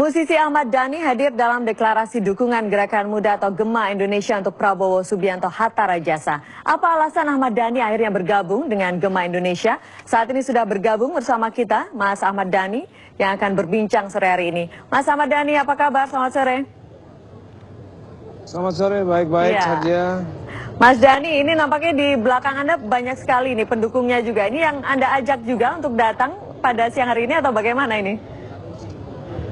Musisi Ahmad Dhani hadir dalam deklarasi dukungan Gerakan Muda atau Gema Indonesia untuk Prabowo Subianto Hatta Rajasa. Apa alasan Ahmad Dhani akhirnya bergabung dengan Gema Indonesia? Saat ini sudah bergabung bersama kita Mas Ahmad Dhani yang akan berbincang sore hari ini. Mas Ahmad Dhani, apa kabar? Selamat sore. Selamat sore, baik-baik saja. Mas Dhani, ini nampaknya di belakang Anda banyak sekali nih pendukungnya juga. Ini yang Anda ajak juga untuk datang pada siang hari ini atau bagaimana ini?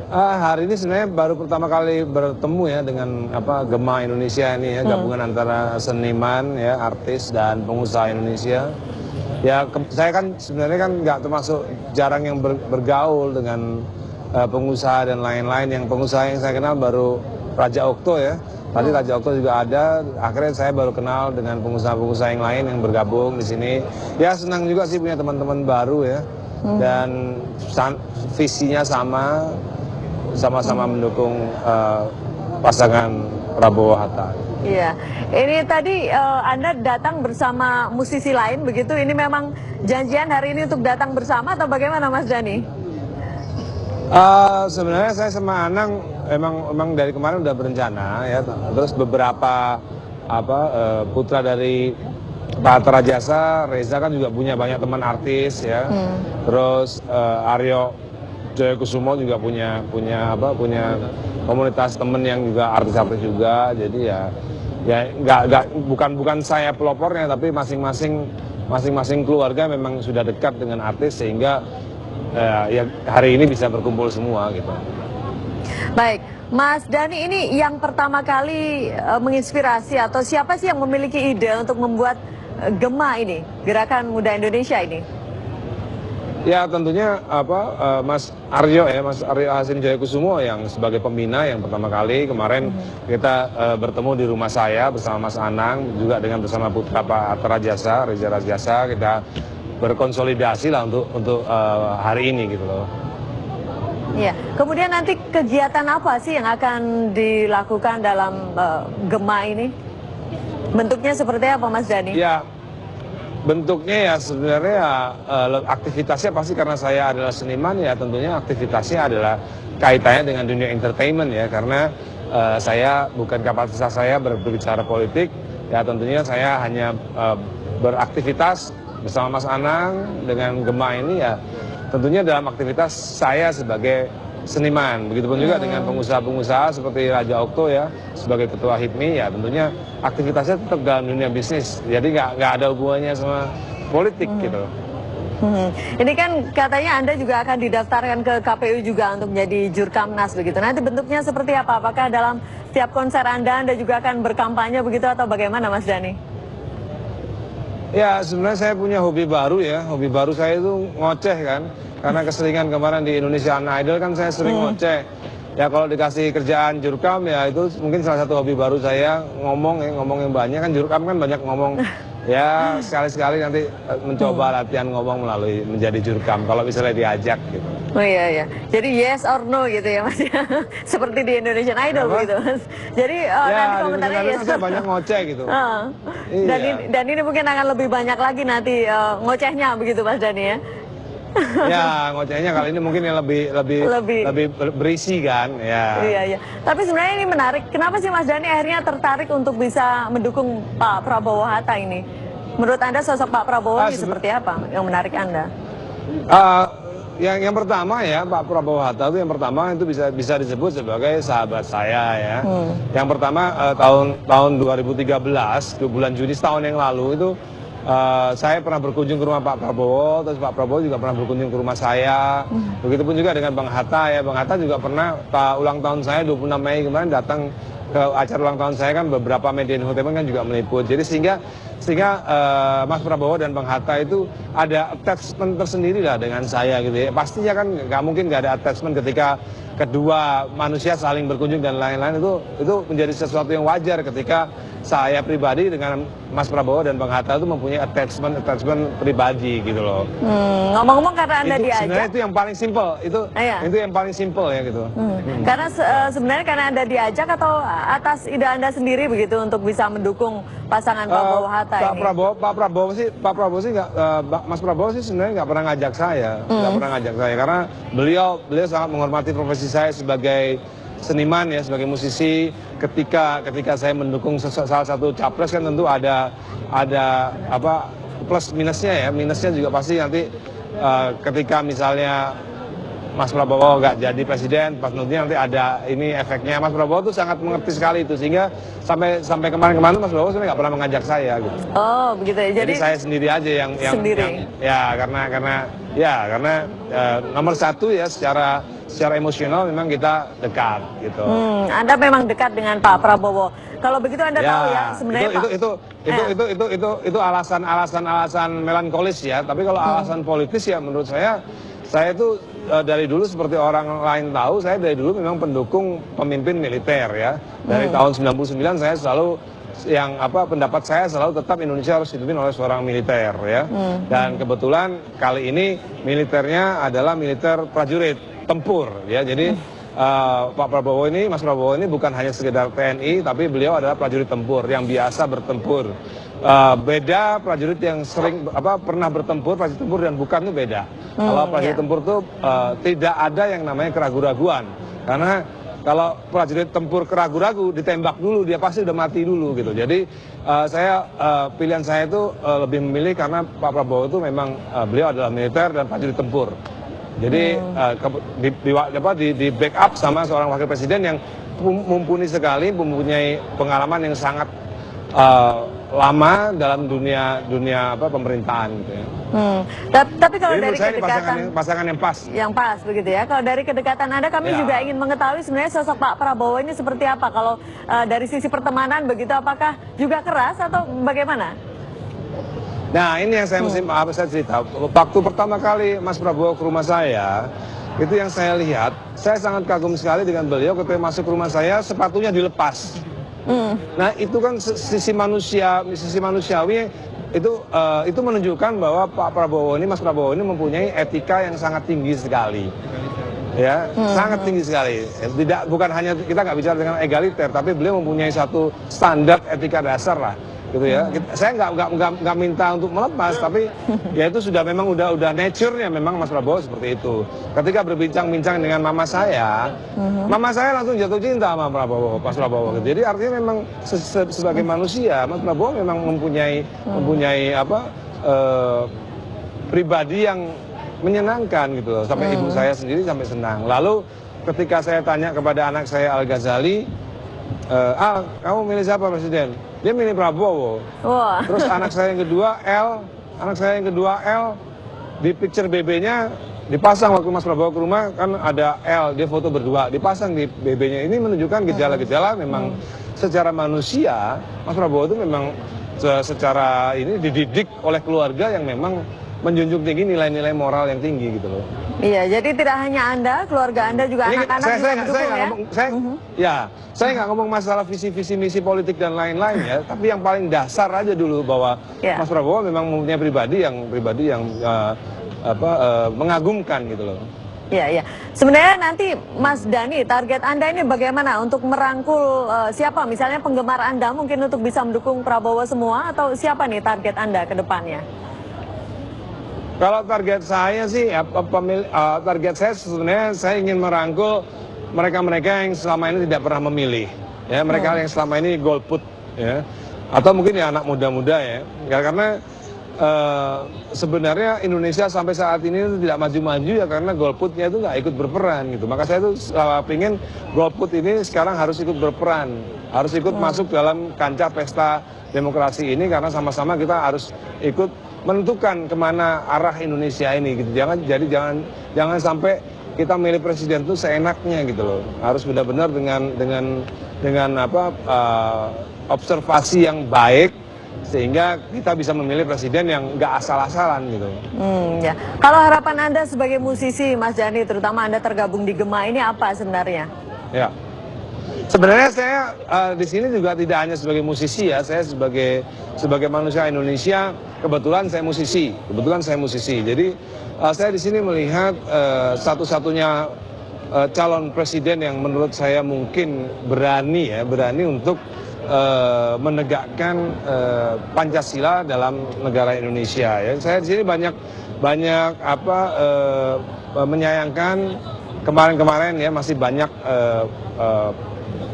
Hari ini sebenarnya baru pertama kali bertemu ya dengan Gema Indonesia ini ya, gabungan antara seniman ya, artis dan pengusaha Indonesia. Ya saya kan sebenarnya kan nggak termasuk jarang yang bergaul dengan pengusaha dan lain-lain. Yang pengusaha yang saya kenal baru Raja Okto ya. Tadi Raja Okto juga ada. Akhirnya saya baru kenal dengan pengusaha-pengusaha yang lain yang bergabung di sini. Ya senang juga sih punya teman-teman baru ya. Dan visinya sama-sama mendukung pasangan Prabowo Hatta. Iya, ini tadi Anda datang bersama musisi lain begitu. Ini memang janjian hari ini untuk datang bersama atau bagaimana, Mas Dhani? Sebenarnya saya sama Anang emang dari kemarin udah berencana ya. Terus beberapa putra dari Pak Hatta Rajasa, Reza kan juga punya banyak teman artis ya. Terus Aryo Joyokusumo juga punya komunitas temen yang juga artis-artis juga. Jadi ya bukan saya pelopornya, tapi masing-masing keluarga memang sudah dekat dengan artis sehingga ya hari ini bisa berkumpul semua gitu. Baik, Mas Dhani, ini yang pertama kali menginspirasi atau siapa sih yang memiliki ide untuk membuat Gema ini, Gerakan Muda Indonesia ini? Ya tentunya Mas Aryo Hasin Joyokusumo yang sebagai pembina yang pertama kali kemarin kita bertemu di rumah saya bersama Mas Anang juga bersama putra Pak Hatta Rajasa, Reza Rajasa, kita berkonsolidasi lah untuk hari ini gitu loh. Iya. Kemudian nanti kegiatan apa sih yang akan dilakukan dalam Gema ini? Bentuknya seperti apa, Mas Dhani? Ya. Bentuknya ya sebenarnya aktivitasnya pasti karena saya adalah seniman ya tentunya aktivitasnya adalah kaitannya dengan dunia entertainment ya karena saya bukan kapasitas saya berbicara politik ya tentunya saya hanya beraktivitas bersama Mas Anang dengan Gema ini ya tentunya dalam aktivitas saya sebagai seniman, begitupun juga dengan pengusaha-pengusaha seperti Raja Okto ya sebagai ketua HIPMI ya tentunya aktivitasnya tetap dalam dunia bisnis, jadi nggak ada hubungannya sama politik gitu. Ini kan katanya Anda juga akan didaftarkan ke KPU juga untuk menjadi Jurkamnas begitu. Nanti bentuknya seperti apa? Apakah dalam setiap konser Anda juga akan berkampanye begitu atau bagaimana, Mas Dhani? Ya sebenarnya saya punya hobi baru ya, hobi baru saya itu ngoceh kan. Karena keseringan kemarin di Indonesian Idol kan saya sering ngoceh. Ya kalau dikasih kerjaan jurkam ya itu mungkin salah satu hobi baru saya ngomong yang banyak kan jurkam kan banyak ngomong. Ya sekali-sekali nanti mencoba latihan ngomong melalui menjadi jurkam kalau misalnya diajak gitu. Oh iya. Jadi yes or no gitu ya Mas. Seperti di Indonesian Idol begitu Mas. Jadi nanti komentarnya yes. Saya banyak ngoceh gitu. Dan ini mungkin akan lebih banyak lagi nanti ngocehnya begitu Mas Dhani ya. Ya ngocehnya kali ini mungkin yang lebih berisi kan ya. Iya. Tapi sebenarnya ini menarik. Kenapa sih Mas Dhani akhirnya tertarik untuk bisa mendukung Pak Prabowo Hatta ini? Menurut Anda sosok Pak Prabowo ini seperti apa yang menarik Anda? Yang pertama ya Pak Prabowo Hatta itu yang pertama itu bisa disebut sebagai sahabat saya ya. Yang pertama tahun 2013 bulan Juni setahun yang lalu itu saya pernah berkunjung ke rumah Pak Prabowo, terus Pak Prabowo juga pernah berkunjung ke rumah saya. Begitupun juga dengan Bang Hatta ya. Bang Hatta juga pernah ulang tahun saya 26 Mei kemarin datang ke acara ulang tahun saya kan beberapa media infotainment kan juga meliput. Jadi sehingga Mas Prabowo dan Bang Hatta itu ada attachment tersendiri lah dengan saya gitu ya. Pastinya kan nggak mungkin nggak ada attachment ketika kedua manusia saling berkunjung dan lain-lain itu menjadi sesuatu yang wajar ketika saya pribadi dengan Mas Prabowo dan Bang Hatta itu mempunyai attachment pribadi gitu loh. Ngomong-ngomong karena Anda diajak. Sebenarnya itu yang paling simple, itu yang paling simple ya gitu. Karena sebenarnya karena Anda diajak atau atas ide Anda sendiri begitu untuk bisa mendukung pasangan Prabowo Hatta? Hatta ini? Pak Prabowo sih nggak, Mas Prabowo sih sebenarnya nggak pernah ngajak saya, nggak pernah ngajak saya karena beliau sangat menghormati profesi saya sebagai seniman ya, sebagai musisi. Ketika saya mendukung salah satu capres kan tentu ada apa plus minusnya ya, minusnya juga pasti nanti ketika misalnya Mas Prabowo nggak jadi presiden, pas nanti ada ini efeknya. Mas Prabowo tuh sangat mengerti sekali itu, sehingga sampai kemarin-kemarin Mas Prabowo sebenarnya nggak pernah mengajak saya gitu. Oh begitu ya. Jadi saya sendiri aja yang ya karena nomor satu ya secara emosional memang kita dekat gitu. Anda memang dekat dengan Pak Prabowo. Kalau begitu Anda tahu ya sebenarnya itu alasan melankolis ya. Tapi kalau alasan politis ya menurut saya itu dari dulu seperti orang lain tahu, saya dari dulu memang pendukung pemimpin militer ya. Dari tahun 99 saya selalu pendapat saya selalu tetap Indonesia harus dipimpin oleh seorang militer ya. Dan kebetulan kali ini militernya adalah militer prajurit tempur ya. Jadi Mas Prabowo ini bukan hanya sekedar TNI, tapi beliau adalah prajurit tempur yang biasa bertempur. Beda prajurit yang sering pernah bertempur, prajurit tempur dan bukan itu beda. Kalau prajurit tempur itu tidak ada yang namanya keraguan-raguan. Karena kalau prajurit tempur keragu-ragu ditembak dulu, dia pasti udah mati dulu gitu. Jadi pilihan saya itu lebih memilih karena Pak Prabowo itu memang beliau adalah militer dan prajurit tempur. Jadi di backup sama seorang wakil presiden yang mumpuni sekali, mempunyai pengalaman yang sangat lama dalam dunia pemerintahan gitu ya. Tapi kalau jadi dari kedekatan pasangan yang pas. Yang pas begitu ya. Kalau dari kedekatan Anda, kami juga ingin mengetahui sebenarnya sosok Pak Prabowo ini seperti apa. Kalau dari sisi pertemanan begitu, apakah juga keras atau bagaimana? Nah ini yang saya saya cerita. Waktu pertama kali Mas Prabowo ke rumah saya, itu yang saya lihat, saya sangat kagum sekali dengan beliau ketika masuk ke rumah saya, sepatunya dilepas. Nah itu kan sisi manusiawi itu menunjukkan bahwa Mas Prabowo ini mempunyai etika yang sangat tinggi sekali. Ya, sangat tinggi sekali. Bukan hanya kita nggak bicara dengan egaliter, tapi beliau mempunyai satu standar etika dasar lah. Gitu ya. Saya nggak minta untuk melepas, tapi ya itu sudah memang udah nature-nya memang Mas Prabowo seperti itu. Ketika berbincang-bincang dengan mama saya langsung jatuh cinta sama Mas Prabowo. Jadi artinya memang sebagai manusia Mas Prabowo memang mempunyai pribadi yang menyenangkan gitu loh. Sampai ibu saya sendiri sampai senang. Lalu ketika saya tanya kepada anak saya Al Ghazali, kamu milih siapa presiden? Dia milih Prabowo. Terus anak saya yang kedua L, di picture BB-nya dipasang waktu Mas Prabowo ke rumah kan ada L, dia foto berdua, dipasang di BB-nya. Ini menunjukkan gejala-gejala memang secara manusia Mas Prabowo itu memang secara ini dididik oleh keluarga yang memang menjunjung tinggi nilai-nilai moral yang tinggi gitu loh. Iya, jadi tidak hanya Anda, keluarga Anda juga anak-anak juga mendukung ya? Saya nggak ngomong masalah visi misi politik dan lain-lain ya, tapi yang paling dasar aja dulu bahwa Mas Prabowo memang mempunyai pribadi yang mengagumkan gitu loh. Iya. Sebenarnya nanti Mas Dhani, target Anda ini bagaimana untuk merangkul siapa? Misalnya penggemar Anda mungkin untuk bisa mendukung Prabowo semua, atau siapa nih target Anda ke depannya? Kalau target saya sih, target saya sebenarnya saya ingin merangkul mereka-mereka yang selama ini tidak pernah memilih, ya mereka yang selama ini golput, ya, atau mungkin ya anak muda-muda ya, karena sebenarnya Indonesia sampai saat ini tidak maju-maju ya karena golputnya itu nggak ikut berperan gitu. Maka saya tuh pengen golput ini sekarang harus ikut berperan, harus ikut masuk dalam kancah pesta demokrasi ini karena sama-sama kita harus ikut menentukan kemana arah Indonesia ini gitu. Jangan sampai kita milih presiden itu seenaknya gitu loh. Harus benar-benar dengan observasi yang baik sehingga kita bisa memilih presiden yang nggak asal-asalan gitu. Ya. Kalau harapan Anda sebagai musisi, Mas Dhani, terutama Anda tergabung di Gema ini apa sebenarnya? Ya. Sebenarnya saya di sini juga tidak hanya sebagai musisi ya, saya sebagai manusia Indonesia, kebetulan saya musisi. Jadi saya di sini melihat satu-satunya calon presiden yang menurut saya mungkin berani untuk menegakkan Pancasila dalam negara Indonesia. Ya, saya di sini banyak menyayangkan kemarin-kemarin ya masih banyak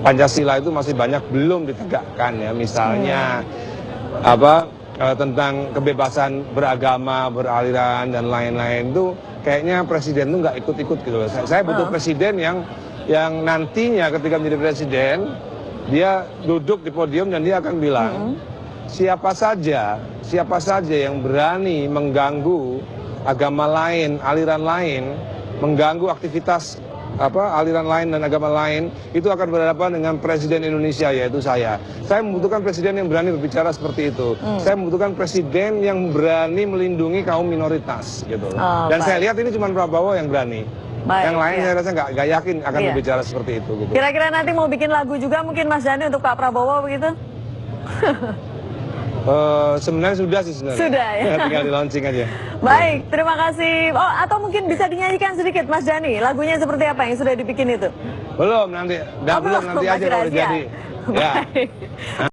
Pancasila itu masih banyak belum ditegakkan ya, misalnya tentang kebebasan beragama, beraliran dan lain-lain itu kayaknya presiden itu nggak ikut-ikut gitu. Saya butuh presiden yang nantinya ketika menjadi presiden dia duduk di podium dan dia akan bilang siapa saja yang berani mengganggu agama lain, aliran lain, mengganggu aktivitas aliran lain dan agama lain, itu akan berhadapan dengan presiden Indonesia, yaitu saya. Saya membutuhkan presiden yang berani berbicara seperti itu. Saya membutuhkan presiden yang berani melindungi kaum minoritas gitu. Dan saya lihat ini cuma Prabowo yang berani. Yang lain saya rasa nggak yakin akan berbicara seperti itu gitu. Kira-kira nanti mau bikin lagu juga mungkin Mas Dhani untuk Pak Prabowo begitu? Sebenarnya sudah sih sebenarnya. Sudah ya. Tinggal di launching aja. Baik, terima kasih. Oh, atau mungkin bisa dinyanyikan sedikit Mas Dhani, lagunya seperti apa yang sudah dibikin itu? Belum nanti, belum nanti aja kalau udah jadi. Ya.